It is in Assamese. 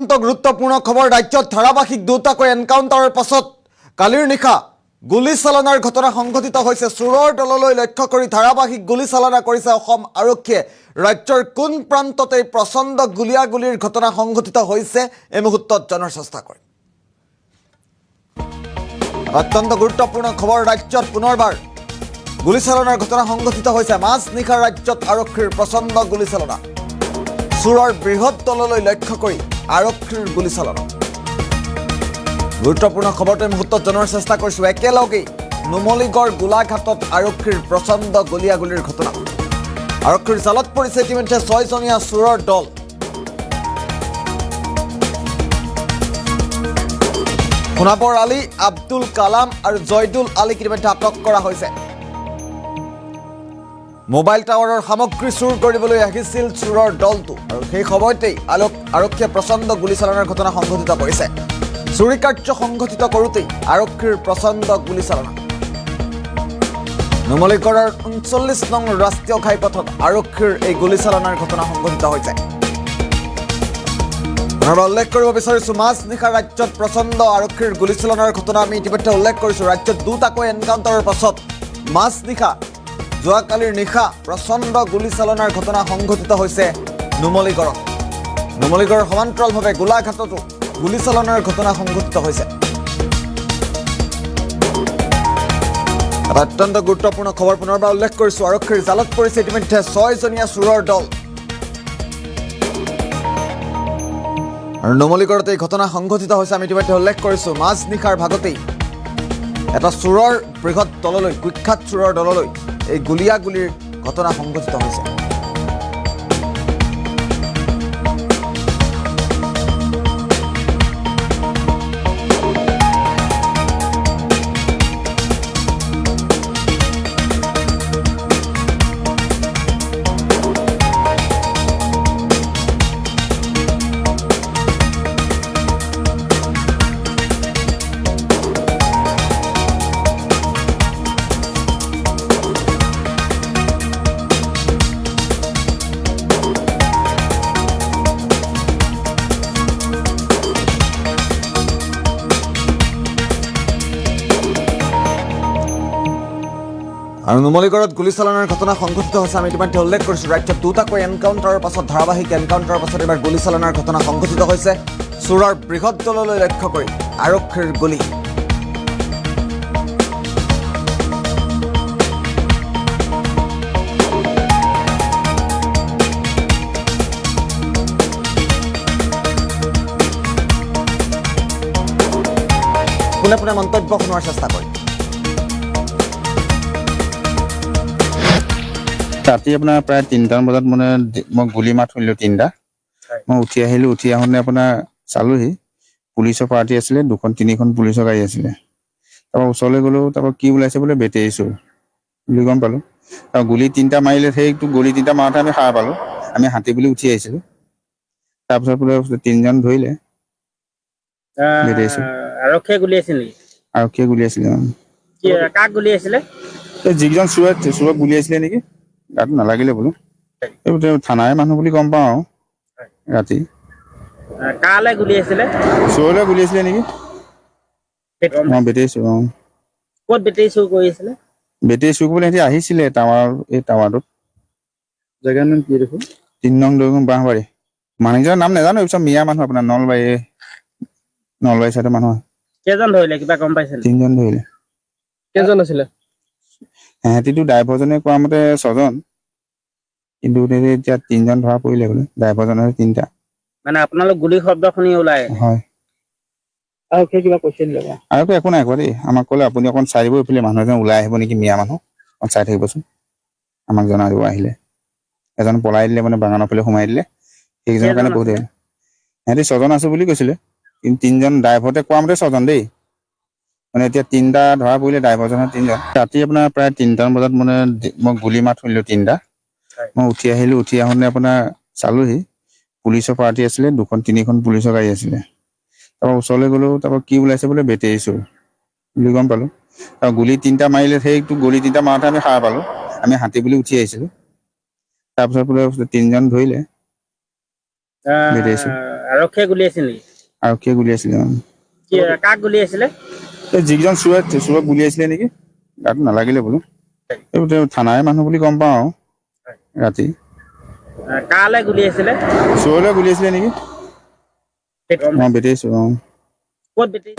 গুৰুত্বপূৰ্ণ খবৰ ৰাজ্যত ধাৰাবাহিক দুটাকৈ এনকাউণ্টাৰৰ পাছত কালিৰ নিশা গুলীচালনাৰ ঘটনা সংঘটিত হৈছে। চোৰৰ দললৈ লক্ষ্য কৰি ধাৰাবাহিক গুলীচালনা কৰিছে অসম আৰক্ষীয়ে। ৰাজ্যৰ কোন প্ৰান্ততে প্ৰচণ্ড গুলীয়াগুলীৰ ঘটনা সংঘটিত হৈছে এই মুহূৰ্তত জনাৰ চেষ্টা কৰিম। অত্যন্ত গুৰুত্বপূৰ্ণ খবৰ, ৰাজ্যত পুনৰবাৰ গুলীচালনাৰ ঘটনা সংঘটিত হৈছে। মাজনিশা ৰাজ্যত আৰক্ষীৰ প্ৰচণ্ড গুলীচালনা, চোৰৰ বৃহৎ দললৈ লক্ষ্য কৰি আৰক্ষীৰ গুলীচালনা। গুৰুত্বপূৰ্ণ খবৰটো এই মুহূৰ্তত জনাৰ চেষ্টা কৰিছোঁ। একেলগেই নুমলীগড় গোলাঘাটত আৰক্ষীৰ প্ৰচণ্ড গুলীয়াগুলীৰ ঘটনা। আৰক্ষীৰ জালত পৰিছে ইতিমধ্যে 6জনীয়া চোৰৰ দল। সোণাপৰ আলী, আব্দুল কালাম আৰু জয়দুল আলীক ইতিমধ্যে আটক কৰা হৈছে। মোবাইল টাৱাৰৰ সামগ্ৰী চুৰ কৰিবলৈ আহিছিল চোৰৰ দলটো, আৰু সেই সময়তেই আৰক্ষীয়ে প্ৰচণ্ড গুলীচালনাৰ ঘটনা সংঘটিত কৰিছে। চুৰি কাৰ্য সংঘটিত কৰোঁতেই আৰক্ষীৰ প্ৰচণ্ড গুলীচালনা। নুমলীগড়ৰ ৩৯ নং ৰাষ্ট্ৰীয় ঘাইপথত আৰক্ষীৰ এই গুলীচালনাৰ ঘটনা সংঘটিত হৈছে। উল্লেখ কৰিব বিচাৰিছোঁ, মাজনিশা ৰাজ্যত প্ৰচণ্ড আৰক্ষীৰ গুলীচালনাৰ ঘটনা আমি ইতিমধ্যে উল্লেখ কৰিছোঁ। ৰাজ্যত দুটাকৈ এনকাউণ্টাৰৰ পাছত মাজনিশা যোৱাকালিৰ নিশা প্ৰচণ্ড গুলীচালনাৰ ঘটনা সংঘটিত হৈছে নুমলীগড়ত। নুমলীগড়ৰ সমান্তৰালভাৱে গোলাঘাটতো গুলীচালনাৰ ঘটনা সংঘটিত হৈছে। এটা অত্যন্ত গুৰুত্বপূৰ্ণ খবৰ পুনৰবাৰ উল্লেখ কৰিছোঁ। আৰক্ষীৰ জালত পৰিছে ইতিমধ্যে 6জনীয়া চোৰৰ দল। আৰু নুমলীগড়ত এই ঘটনা সংঘটিত হৈছে আমি ইতিমধ্যে উল্লেখ কৰিছোঁ। মাজনিশাৰ ভাগতেই এটা চোৰৰ বৃহৎ দললৈ, কুখ্যাত চোৰৰ দললৈ এই গুলীয়াগুলীৰ ঘটনা সংঘটিত হৈছে। আৰু নুমলীগড়ত গুলীচালনাৰ ঘটনা সংঘটিত হৈছে আমি ইতিমধ্যে উল্লেখ কৰিছোঁ। ৰাজ্যত দুটাকৈ এনকাউণ্টাৰৰ পাছত, ধাৰাবাহিক এনকাউণ্টাৰৰ পাছত এইবাৰ গুলীচালনাৰ ঘটনা সংঘটিত হৈছে। চোৰৰ বৃহৎ দললৈ লক্ষ্য কৰি আৰক্ষীৰ গুলী। পোনে পোনে মন্তব্য শুনোৱাৰ চেষ্টা কৰিম। ৰাতি আপোনাৰ প্ৰায় ৩টামান বজাত মানে মই গুলী মাত শুনিলোঁ ৩টা। মই উঠি আহিলোঁ। উঠি আহোঁতে আপোনাৰ চালোহি পুলিচৰ পাৰ্টি আছিলে, 2-3খন পুলিচৰ গাড়ী আছিলে। তাৰপৰা ওচৰলৈ গ'লোঁ। তাৰপৰা কি ওলাইছে বোলে বেটেৰী চোৰ বুলি গম পালোঁ। তাৰপৰা গুলী 3টা মাৰিলে, সেইটো গুলী 3টা মাৰোঁতে আমি সাৰ পালোঁ। আমি হাতী বুলি উঠি আহিছিলোঁ। তাৰপিছত বোলে 3জন ধৰিলে বেটেৰী চোৰ। আৰক্ষীয়ে গুলি আছিল নেকি? আৰক্ষীয়ে গুলী আছিলে। কাক গুলি আছিলে? যিকেইজন চোৰক গুলী আছিলে নেকি, গাত নালাগিলে বোলো। এইবোৰ থানাৰে মানুহ বুলি গম পাওঁ আৰু। ৰাতি কালৈ গুলি আছিলে? চোৰলৈ গুলী আছিলে নেকি। বেটেৰী চোৰ। ক'ত বেটেৰী চুৰ কৰি আছিলে? বেটেৰী চুৰ কৰিবলৈ সিহঁতি আহিছিলে এই টাৱাৰটোত। জেগাৰ নাম কি দেখোন? ৩ নং দৈগুং বাঁহবাৰী। মানুহজনৰ নাম নাজানো, এইচব মিয়া মানুহ, আপোনাৰ নলবাৰী চাইডৰ মানুহ। কেইজন ধৰিলে কিবা গম পাইছে? 3জন ধৰিলে। কেইজন আছিলে? সিহঁতিতো ড্ৰাইভাৰজনে কোৱা মতে 6জন, কিন্তু এতিয়া 3জন ধৰা পৰিলে বোলে, ড্ৰাইভাৰজনৰ 3টা। মানে আপোনালোক গুলি শব্দ শুনি ওলাই? হয়। আৰু কিবা কৈছিল? আৰু একো নাই কোৱা দেই। আমাক ক'লে আপুনি অকণ চাই দিব, এইফালে মানুহ এজন ওলাই আহিব নেকি, মিয়া মানুহ, অকণ চাই থাকিবচোন, আমাক জনাই দিব আহিলে। এজন পলাই দিলে, মানে বাগানৰ ফালে সোমাই দিলে। সেইকেইজনৰ কাৰণে বহুত সিহঁতি 6জন আছো বুলি কৈছিলে, কিন্তু 3জন ড্ৰাইভাৰতে কোৱা মতে 6জন দেই। মানে এতিয়া 3টা ধৰা পৰিলে, ড্ৰাইভাৰজনৰ 3জন। ৰাতি আপোনাৰ প্ৰায় 3টামান বজাত মানে মই গুলী মাত শুনিলোঁ 3টা। মই উঠি আহিলোঁ। উঠি আহোঁতে আপোনাৰ চালোহি পুলিচৰ পাৰ্টি আছিলে, 2-3খন পুলিচৰ গাড়ী আছিলে। তাৰপৰা ওচৰলৈ গ'লোঁ। তাৰপৰা কি ওলাইছে বোলে বেটেৰী চোৰ বুলি গম পালোঁ। আৰু গুলী 3টা মাৰিলে, সেইটো গুলী 3টা মাৰোঁতে আমি সাৰ পালোঁ। আমি হাতী বুলি উঠি আহিছিলোঁ। তাৰপিছত বোলে 3জন ধৰিলে বেটেৰী চোৰ। আৰক্ষীয়ে গুলিয়াইছিল নেকি? আৰক্ষীয়ে গুলিয়াইছিলে কি কাক গুলিয়াইছিলে? এই যিকেইজন চোৰক গুলিয়াইছিলে নেকি গাত নালাগিলে বোলো এইবোৰ তেওঁ থানাৰে মানুহ বুলি গম পাওঁ আৰু ৰাতি কালে গুলিয়াইছিলে? চোৰলৈ গুলিয়াইছিলে নেকি গম মই বেটেৰিছোঁ ক'ত বেটেৰী